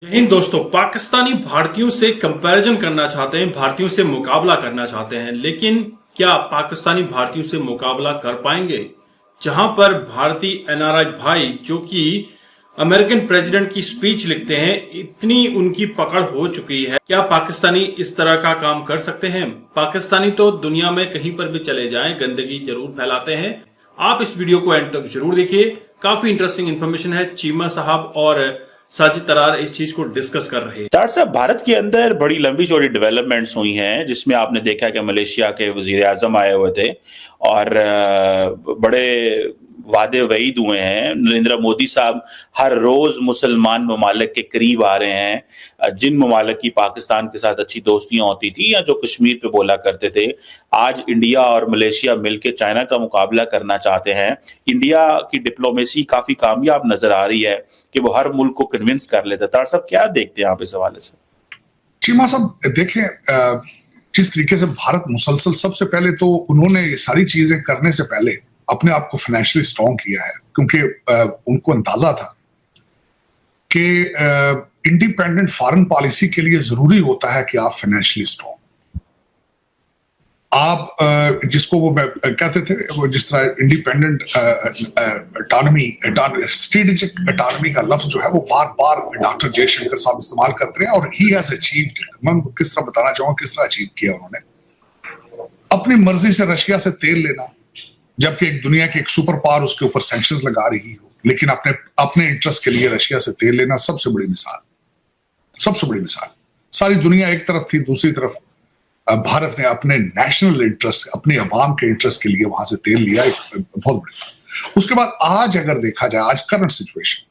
जय हिंद दोस्तों। पाकिस्तानी भारतीयों से कंपैरिजन करना चाहते हैं, भारतीयों से मुकाबला करना चाहते हैं, लेकिन क्या पाकिस्तानी भारतीयों से मुकाबला कर पाएंगे? जहां पर भारतीय एनआरआई भाई जो कि अमेरिकन प्रेसिडेंट की स्पीच लिखते हैं, इतनी उनकी पकड़ हो चुकी है, क्या पाकिस्तानी इस तरह का काम कर सकते हैं? पाकिस्तानी तो दुनिया में कहीं पर भी चले जाएं गंदगी जरूर फैलाते हैं। आप इस वीडियो को एंड तक जरूर देखिए, काफी इंटरेस्टिंग इन्फॉर्मेशन है। चीमा साहब और साजिद तरार इस चीज को डिस्कस कर रहे हैं। डॉक्टर साहब, भारत के अंदर बड़ी लंबी चौड़ी डेवलपमेंट्स हुई हैं, जिसमें आपने देखा कि मलेशिया के वजीर आजम आए हुए थे और बड़े वादे वईद हुए हैं। नरेंद्र मोदी साहब हर रोज मुसलमान ममालिक के करीब आ रहे हैं। जिन ममालिक की पाकिस्तान के साथ अच्छी दोस्तियां होती थी या जो कश्मीर पे बोला करते थे, आज इंडिया और मलेशिया मिलकर चाइना का मुकाबला करना चाहते हैं। इंडिया की डिप्लोमेसी काफी कामयाब नजर आ रही है कि वो हर मुल्क को कन्विंस कर लेता है। तार साहब, क्या देखते हैं आप इस हवाले से? चीमा साहब देखें, जिस तरीके से भारत मुसलसल, सबसे पहले तो उन्होंने ये सारी चीजें करने से पहले अपने आप को फाइनेंशियली स्ट्रॉन्ग किया है, क्योंकि उनको अंदाजा था कि इंडिपेंडेंट फॉरेन पॉलिसी के लिए जरूरी होता है कि आप फाइनेंशियली स्ट्रॉन्ग, आप जिसको वो कहते थे, वो जिस तरह इंडिपेंडेंट अटॉनमी, स्ट्रेटेजिक अटॉनमी का लफ्ज जो है वो बार बार डॉक्टर जयशंकर साहब इस्तेमाल करते हैं, और ही हैज अचीव्ड इट। मैं किस तरह बताना चाहूंगा किस तरह अचीव किया उन्होंने। अपनी मर्जी से रशिया से तेल लेना, जबकि एक दुनिया की एक सुपर पावर उसके ऊपर सैंक्शंस लगा रही हो, लेकिन अपने इंटरेस्ट के लिए रशिया से तेल लेना सबसे बड़ी मिसाल, सबसे बड़ी मिसाल। सारी दुनिया एक तरफ थी, दूसरी तरफ भारत ने अपने नेशनल इंटरेस्ट, अपने अवाम के इंटरेस्ट के लिए वहां से तेल लिया, एक बहुत बड़ी बात। उसके बाद आज अगर देखा जाए, आज करंट सिचुएशन,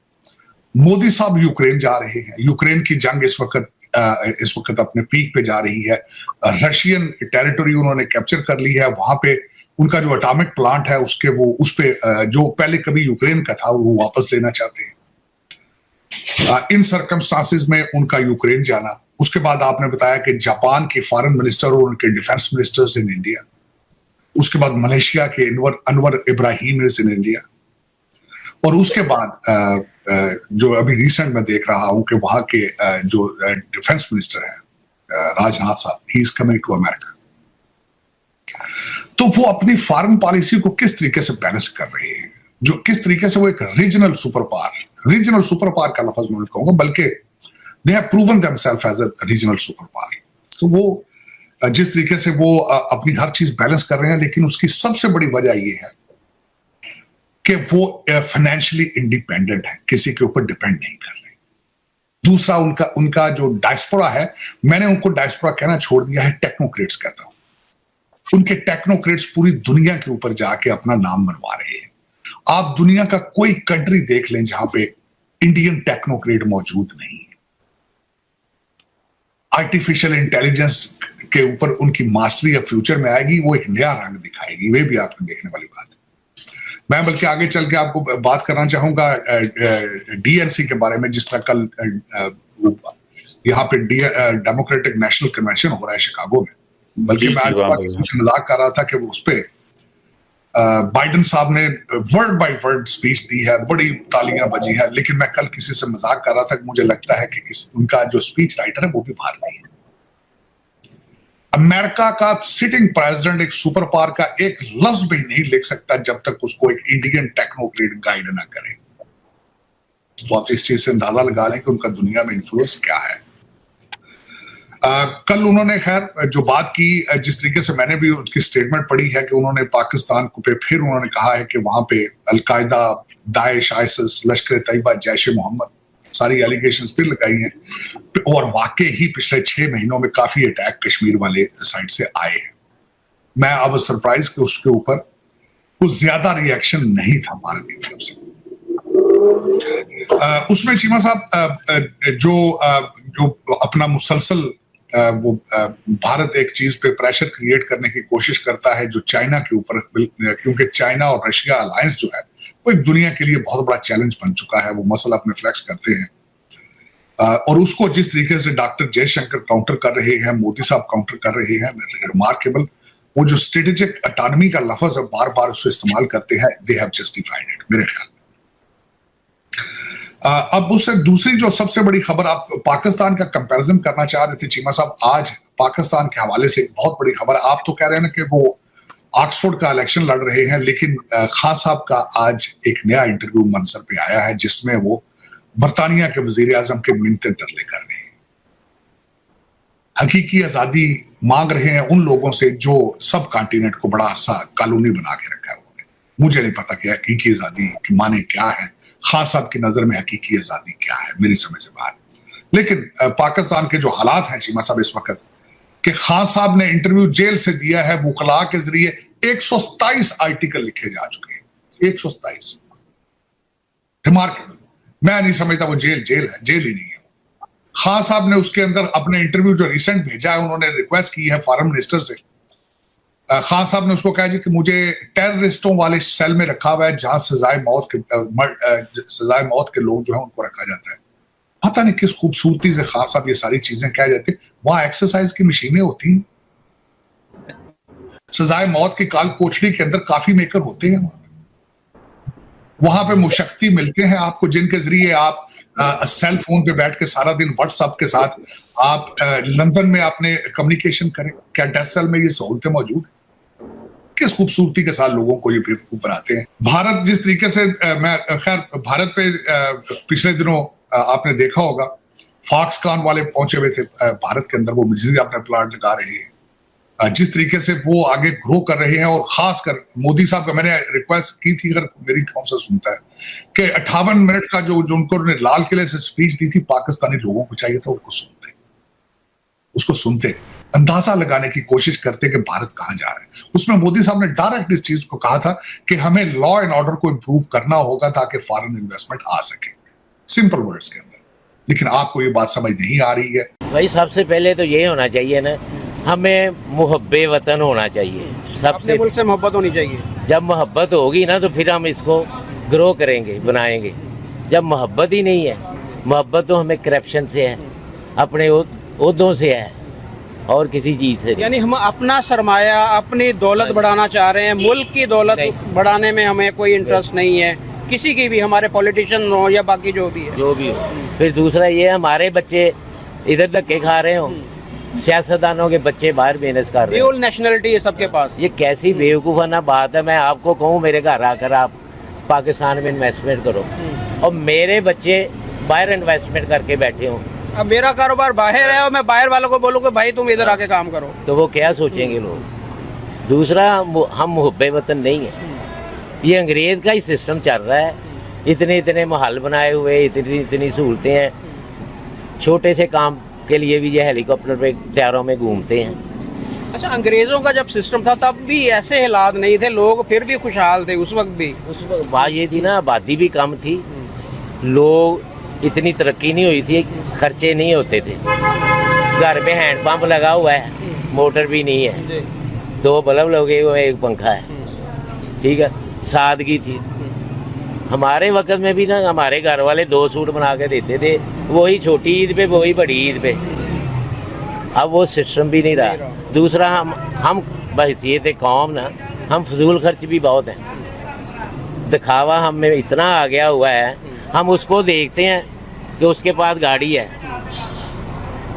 मोदी साहब यूक्रेन जा रहे हैं। यूक्रेन की जंग इस वक्त अपने पीक पे जा रही है। रशियन टेरिटोरी उन्होंने कैप्चर कर ली है। वहां पे उनका जो एटॉमिक प्लांट है उसके वो उस पे जो पहले कभी यूक्रेन का था वो वापस लेना चाहते हैं। इन सर्कमस्टांसेस में उनका यूक्रेन जाना, उसके बाद आपने बताया कि जापान के फॉरेन मिनिस्टर और उनके डिफेंस मिनिस्टर्स इन इंडिया, उसके बाद मलेशिया के Anwar Ibrahim is in India, और उसके बाद जो अभी रिसेंट में देख रहा हूं कि वहां के जो डिफेंस मिनिस्टर है राजनाथ साहब, he is coming to America. तो वो अपनी फॉरेन पॉलिसी को किस तरीके से बैलेंस कर रहे हैं, जो किस तरीके से वो एक रीजनल सुपर पावर का लफ्ज मैं कहूंगा, बल्कि they have proven themselves as a regional super power. तो वो जिस तरीके से वो अपनी हर चीज बैलेंस कर रहे हैं, लेकिन उसकी सबसे बड़ी वजह ये है कि वो फाइनेंशियली इंडिपेंडेंट है, किसी के ऊपर डिपेंड नहीं कर रहे। दूसरा, उनका जो डायस्पोरा है, मैंने उनको डायस्पोरा कहना छोड़ दिया है, टेक्नोक्रेट्स कहता हूं। उनके टेक्नोक्रेट्स पूरी दुनिया के ऊपर जाके अपना नाम बनवा रहे हैं। आप दुनिया का कोई कंट्री देख लें जहां पे इंडियन टेक्नोक्रेट मौजूद नहीं है। आर्टिफिशियल इंटेलिजेंस के ऊपर उनकी मास्टरी अब फ्यूचर में आएगी, वो एक नया रंग दिखाएगी, वे भी आपने देखने वाली बात है। मैं बल्कि आगे चल के आपको बात करना चाहूंगा डीएनसी के बारे में। जिस तरह कल यहाँ पे डेमोक्रेटिक नेशनल कन्वेंशन हो रहा है शिकागो में, बल्कि मैं आज किसी से मजाक कर रहा था कि वो उस पे बाइडेन साहब ने वर्ड बाय वर्ड स्पीच दी है, बड़ी तालियां बजी है, लेकिन मैं कल किसी से मजाक कर रहा था कि मुझे लगता है कि उनका जो स्पीच राइटर है वो भी भारतीय है। अमेरिका का सिटिंग प्रेसिडेंट एक सुपर पावर का एक लफ्ज भी नहीं लिख सकता जब तक उसको एक इंडियन टेक्नोक्रेट गाइड ना करे। तो आप इस चीज से अंदाजा लगा लें कि उनका दुनिया में इन्फ्लुएंस क्या है। कल उन्होंने खैर जो बात की, जिस तरीके से मैंने भी उनकी स्टेटमेंट पढ़ी है कि उन्होंने पाकिस्तान को पे फिर उन्होंने कहा है कि वहां पे अलकायदा, दाइश, आईसिस, लश्कर तैयबा, जैश मोहम्मद, सारी एलिगेशंस फिर लगाई हैं, और वाकई ही पिछले 6 महीनों में काफी अटैक कश्मीर वाले साइड से आए हैं। मैं अब सरप्राइज कि उसके ऊपर कुछ ज्यादा रिएक्शन नहीं था भारत की तरफ से। उसमें चीमा साहब जो अपना मुसलसल वो भारत एक चीज पे प्रेशर क्रिएट करने की कोशिश करता है जो चाइना के ऊपर, क्योंकि चाइना और रशिया अलायंस जो है वो एक दुनिया के लिए बहुत बड़ा चैलेंज बन चुका है। वो मसला अपने फ्लैक्स करते हैं, और उसको जिस तरीके से डॉक्टर जयशंकर काउंटर कर रहे हैं, मोदी साहब काउंटर कर रहे हैं, रिमार्केबल। वो जो स्ट्रेटेजिक अटॉनमी का लफ्ज है, बार बार उसको इस्तेमाल करते हैं, दे हैव जस्टिफाइड इट मेरे ख्याल। अब उससे दूसरी जो सबसे बड़ी खबर, आप पाकिस्तान का कंपैरिजन करना चाह रहे थे चीमा साहब, आज पाकिस्तान के हवाले से एक बहुत बड़ी खबर। आप तो कह रहे हैं ना कि वो ऑक्सफोर्ड का इलेक्शन लड़ रहे हैं, लेकिन खान साहब का आज एक नया इंटरव्यू मंसर पे आया है जिसमें वो बरतानिया के वजीर आजम के मिन्नतें तरले कर रहे हैं, हकीकी आजादी मांग रहे हैं उन लोगों से जो सब कॉन्टिनेंट को बड़ा अरसा कॉलोनी बना के रखा है उन्होंने। मुझे नहीं पता कि हकीकी आजादी की माने क्या है, खान साहब की नजर में हकीकी आजादी क्या है, मेरी समझ से बाहर। लेकिन पाकिस्तान के जो हालात हैं चीमा साहब इस वक्त, कि खान साहब ने इंटरव्यू जेल से दिया है, वकला के जरिए 127 आर्टिकल लिखे जा चुके हैं, 127। रिमार्केबल। मैं नहीं समझता वो जेल है, जेल ही नहीं है। खान साहब ने उसके अंदर अपने इंटरव्यू जो रिसेंट भेजा है, उन्होंने रिक्वेस्ट की है फॉरेन मिनिस्टर से। खान साहब ने उसको कहा जी कि मुझे टेररिस्टों वाले सेल में रखा हुआ है जहां सजाए मौत के लोग जो है उनको रखा जाता है। पता नहीं किस खूबसूरती से खान साहब ये सारी चीजें कह जाते। वहां एक्सरसाइज की मशीनें होती हैं, सजाए मौत की काल कोठरी के अंदर काफी मेकर होते हैं, वहां पे मुशक्ति मिलते हैं आपको, जिनके जरिए आप सेल फोन पे बैठ के सारा दिन व्हाट्सएप के साथ आप लंदन में आपने कम्युनिकेशन करें। क्या डेथ सेल में ये सहूलतें मौजूद है? किस खूबसूरती के साथ लोगों को ये बेवकूफ बनाते हैं। भारत जिस तरीके से मैं खैर भारत पे पिछले दिनों आपने देखा होगा फॉक्सकॉन वाले पहुंचे हुए थे भारत के अंदर, वो बिजली अपने प्लांट लगा रहे हैं, जिस तरीके से वो आगे ग्रो कर रहे हैं। और खासकर मोदी साहब का मैंने रिक्वेस्ट की थी, अगर मेरी कौन सा सुनता है, कि 58 मिनट का जो उनको लाल किले से स्पीच दी थी, पाकिस्तानी लोगों को चाहिए था उसको सुनते, अंदाजा लगाने की कोशिश करते कि भारत कहां जा रहा है। उसमें मोदी साहब ने डायरेक्ट इस चीज को कहा था कि हमें लॉ एंड ऑर्डर को इंप्रूव करना होगा ताकि फॉरेन इन्वेस्टमेंट आ सके, सिंपल वर्ड्स के अंदर। लेकिन आपको ये बात समझ नहीं आ रही है। भाई सबसे पहले तो ये होना चाहिए ना, हमें मुहब्बे वतन होना चाहिए, सबसे मुल्क से मोहब्बत होनी चाहिए। जब मोहब्बत होगी ना तो फिर हम इसको ग्रो करेंगे, बनाएंगे। जब मोहब्बत ही नहीं है, मोहब्बत तो हमें करप्शन से है, अपने ओहदों से है और किसी चीज़ से। यानी हम अपना सरमाया, अपनी दौलत बढ़ाना चाह रहे हैं, मुल्क की दौलत बढ़ाने में हमें कोई इंटरेस्ट नहीं है, किसी की भी, हमारे पॉलिटिशियन हो या बाकी जो भी हो। फिर दूसरा ये हमारे बच्चे इधर धक्के खा रहे हो, सियासतदानों के बच्चे बाहर मेहनत कर रहे हैं, नेशनलिटी है सबके पास। ये कैसी बेवकूफ़ाना बात है। मैं आपको कहूँ मेरे घर आकर आप पाकिस्तान में इन्वेस्टमेंट करो और मेरे बच्चे बाहर इन्वेस्टमेंट करके बैठे हों। अब मेरा कारोबार बाहर है और मैं बाहर वालों को बोलूँ कि भाई तुम इधर आके काम करो, तो वो क्या सोचेंगे लोग। दूसरा हम मुहब्बे वतन नहीं है, ये अंग्रेज़ का ही सिस्टम चल रहा है। इतने महल बनाए हुए, इतनी सहूलतें हैं, छोटे से काम के लिए भी ये हेलीकॉप्टर पे टायरों में घूमते हैं। अच्छा, अंग्रेजों का जब सिस्टम था तब भी ऐसे हालात नहीं थे, लोग फिर भी खुशहाल थे उस वक्त भी। उस वक्त बात ये थी ना, आबादी भी कम थी, लोग इतनी तरक्की नहीं हुई थी, खर्चे नहीं होते थे, घर में हैंडपम्प लगा हुआ है, मोटर भी नहीं है, 2 बल्ब लगे हुए, 1 पंखा है, ठीक है, सादगी थी। हमारे वक्त में भी ना हमारे घर वाले 2 सूट बना के देते थे, वही छोटी ईद पे वही बड़ी ईद पे। अब वो सिस्टम भी नहीं रहा। दूसरा हम बहसीयत कौम ना, हम फजूल खर्च भी बहुत हैं, दिखावा हम में इतना आ गया हुआ है। हम उसको देखते हैं कि उसके पास गाड़ी है,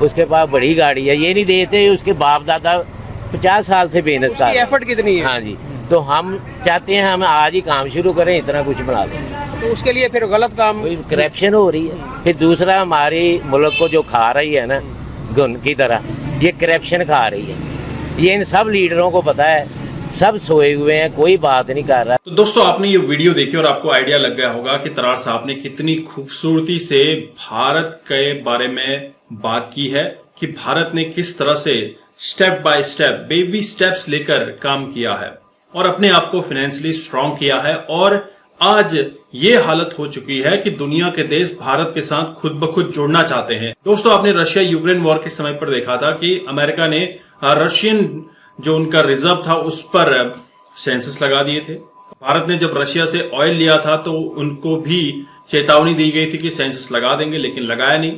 उसके पास बड़ी गाड़ी है, ये नहीं देखते उसके बाप दादा 50 साल से मेहनत कर रहे हैं, एफर्ट कितनी है। हाँ जी, तो हम चाहते हैं हम आज ही काम शुरू करें, इतना कुछ बना दें, तो उसके लिए फिर गलत काम, करप्शन हो रही है। फिर दूसरा हमारी मुल्क को जो खा रही है ना गुन की तरह, ये करप्शन खा रही है। ये इन सब लीडरों को पता है, सब सोए हुए हैं, कोई बात नहीं कर रहा। तो दोस्तों आपने ये वीडियो देखी और आपको आइडिया लग गया होगा कि तरार साहब ने कितनी खूबसूरती से भारत के बारे में बात की है कि भारत ने किस तरह से step by step, baby steps लेकर काम किया है और अपने आप को फाइनेंशियली स्ट्रांग किया है। और आज ये हालत हो चुकी है कि दुनिया के देश भारत के साथ खुद ब खुद जुड़ना चाहते हैं। दोस्तों आपने रशिया यूक्रेन वॉर के समय पर देखा था कि अमेरिका ने रशियन जो उनका रिजर्व था उस पर सेंसस लगा दिए थे। भारत ने जब रशिया से ऑयल लिया था तो उनको भी चेतावनी दी गई थी कि सेंसस लगा देंगे, लेकिन लगाया नहीं।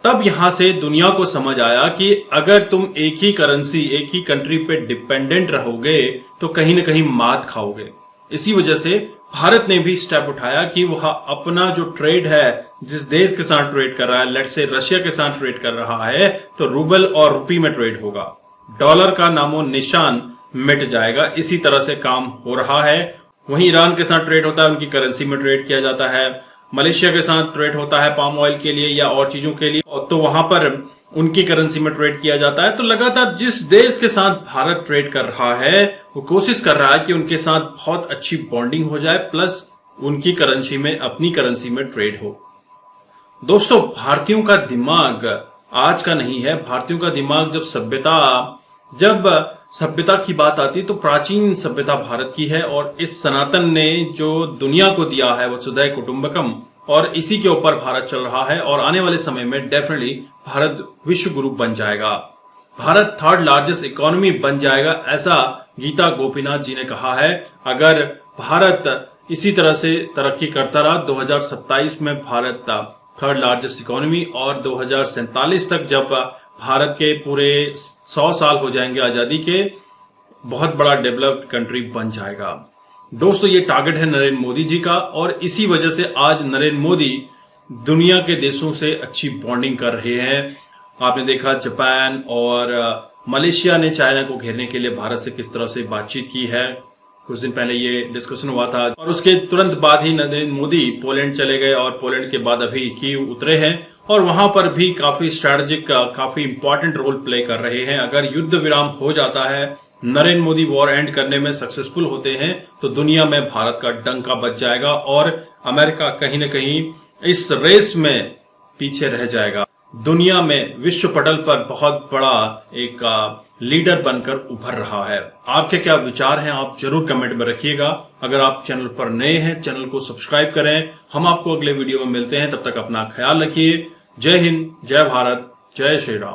तब यहां से दुनिया को समझ आया कि अगर तुम एक ही करेंसी, एक ही कंट्री पे डिपेंडेंट रहोगे तो कहीं ना कहीं मात खाओगे। इसी वजह से भारत ने भी स्टेप उठाया कि वह अपना जो ट्रेड है, जिस देश के साथ ट्रेड कर रहा है, लेट्स से रशिया के साथ ट्रेड कर रहा है, तो रूबल और रुपी में ट्रेड होगा। डॉलर का नामो निशान मिट जाएगा। इसी तरह से काम हो रहा है। वहीं ईरान के साथ ट्रेड होता है, उनकी करेंसी में ट्रेड किया जाता है। मलेशिया के साथ ट्रेड होता है पाम ऑयल के लिए या और चीजों के लिए, तो वहां पर उनकी करेंसी में ट्रेड किया जाता है। तो लगातार जिस देश के साथ भारत ट्रेड कर रहा है, वो कोशिश कर रहा है कि उनके साथ बहुत अच्छी बॉन्डिंग हो जाए, प्लस उनकी करेंसी में, अपनी करेंसी में ट्रेड हो। दोस्तों, भारतीयों का दिमाग आज का नहीं है। भारतीयों का दिमाग जब सभ्यता की बात आती तो प्राचीन सभ्यता भारत की है, और इस सनातन ने जो दुनिया को दिया है वसुधैव कुटुंबकम, और इसी के ऊपर भारत चल रहा है। और आने वाले समय में डेफिनेटली भारत विश्व गुरु बन जाएगा। भारत थर्ड लार्जेस्ट इकोनॉमी बन जाएगा, ऐसा गीता गोपीनाथ जी ने कहा है। अगर भारत इसी तरह से तरक्की करता रहा, 2027 में भारत थर्ड लार्जेस्ट इकोनॉमी, और 2047 तक जब भारत के पूरे 100 साल हो जाएंगे आजादी के, बहुत बड़ा डेवलप्ड कंट्री बन जाएगा। दोस्तों, ये टारगेट है नरेंद्र मोदी जी का, और इसी वजह से आज नरेंद्र मोदी दुनिया के देशों से अच्छी बॉन्डिंग कर रहे हैं। आपने देखा जापान और मलेशिया ने चाइना को घेरने के लिए भारत से किस तरह से बातचीत की है। कुछ दिन पहले ये डिस्कशन हुआ था, और उसके तुरंत बाद ही नरेंद्र मोदी पोलैंड चले गए, और पोलैंड के बाद अभी कीव उतरे हैं, और वहां पर भी काफी स्ट्रैटेजिक, काफी इंपॉर्टेंट रोल प्ले कर रहे हैं। अगर युद्ध विराम हो जाता है, नरेंद्र मोदी वॉर एंड करने में सक्सेसफुल होते हैं, तो दुनिया में भारत का डंका बज जाएगा, और अमेरिका कहीं न कहीं इस रेस में पीछे रह जाएगा। दुनिया में विश्व पटल पर बहुत बड़ा एक लीडर बनकर उभर रहा है। आपके क्या विचार हैं, आप जरूर कमेंट में रखिएगा। अगर आप चैनल पर नए हैं, चैनल को सब्सक्राइब करें। हम आपको अगले वीडियो में मिलते हैं, तब तक अपना ख्याल रखिए। जय हिंद, जय भारत, जय श्री राम।